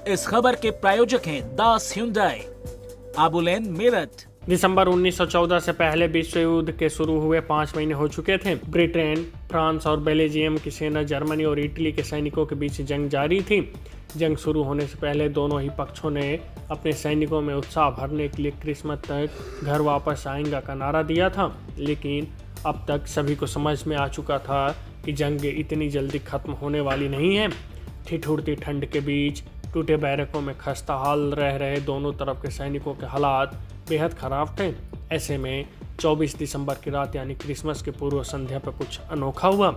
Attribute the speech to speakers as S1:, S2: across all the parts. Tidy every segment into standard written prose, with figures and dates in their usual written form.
S1: इस खबर के प्रायोजक हैं दास Hyundai, आबुलेन, मेरठ।
S2: दिसंबर 1914 से पहले विश्व युद्ध के शुरू हुए 5 महीने हो चुके थे। ब्रिटेन, फ्रांस और बेल्जियम की सेना जर्मनी और इटली के सैनिकों के बीच जंग जारी थी। जंग शुरू होने से पहले दोनों ही पक्षों ने अपने सैनिकों में उत्साह भरने के लिए क्रिसमस तक घर वापस आएंगे का नारा दिया था, लेकिन अब तक सभी को समझ में आ चुका था कि जंग इतनी जल्दी खत्म होने वाली नहीं है। ठिठुरती ठंड के बीच टूटे बैरकों में खस्ता हाल रह रहे दोनों तरफ के सैनिकों के हालात बेहद खराब थे। ऐसे में 24 दिसंबर की रात यानी क्रिसमस की पूर्व संध्या पर कुछ अनोखा हुआ।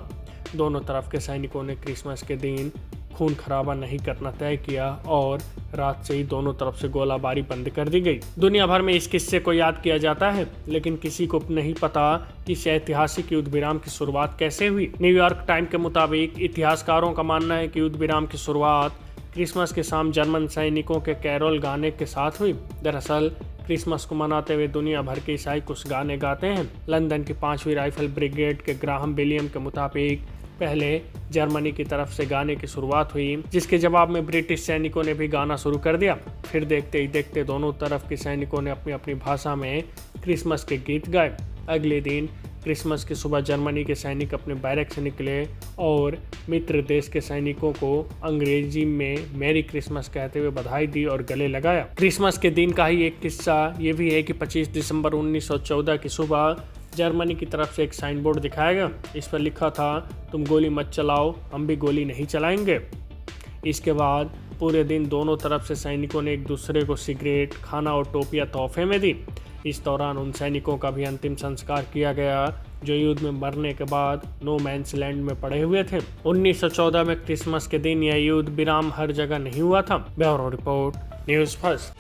S2: दोनों तरफ के सैनिकों ने क्रिसमस के दिन खून खराबा नहीं करना तय किया और रात से ही दोनों तरफ से गोलाबारी बंद कर दी गई। दुनिया भर में इस किस्से को याद किया जाता है, लेकिन किसी को नहीं पता कि इस ऐतिहासिक युद्ध विराम की शुरुआत कैसे हुई। न्यूयॉर्क टाइम के मुताबिक इतिहासकारों का मानना है कि युद्ध विराम की शुरुआत क्रिसमस के शाम जर्मन सैनिकों के कैरोल गाने के साथ हुई। दरअसल क्रिसमस को मनाते हुए दुनिया भर के ईसाई कुछ गाने गाते हैं। लंदन की 5वीं राइफल ब्रिगेड के ग्राहम विलियम के मुताबिक पहले जर्मनी की तरफ से गाने की शुरुआत हुई, जिसके जवाब में ब्रिटिश सैनिकों ने भी गाना शुरू कर दिया। फिर देखते ही देखते दोनों तरफ के सैनिकों ने अपनी अपनी भाषा में क्रिसमस के गीत गाए। अगले दिन क्रिसमस की सुबह जर्मनी के सैनिक अपने बैरक से निकले और मित्र देश के सैनिकों को अंग्रेजी में मैरी क्रिसमस कहते हुए बधाई दी और गले लगाया। क्रिसमस के दिन का ही एक किस्सा ये भी है कि 25 दिसंबर 1914 की सुबह जर्मनी की तरफ से एक साइन बोर्ड दिखाया गया। इस पर लिखा था, तुम गोली मत चलाओ, हम भी गोली नहीं चलाएंगे। इसके बाद पूरे दिन दोनों तरफ से सैनिकों ने एक दूसरे को सिगरेट, खाना और टोपियां तोहफे में दी। इस दौरान उन सैनिकों का भी अंतिम संस्कार किया गया जो युद्ध में मरने के बाद नो मैंस लैंड में पड़े हुए थे। 1914 में क्रिसमस के दिन यह युद्ध विराम हर जगह नहीं हुआ था। Bureau report, news first.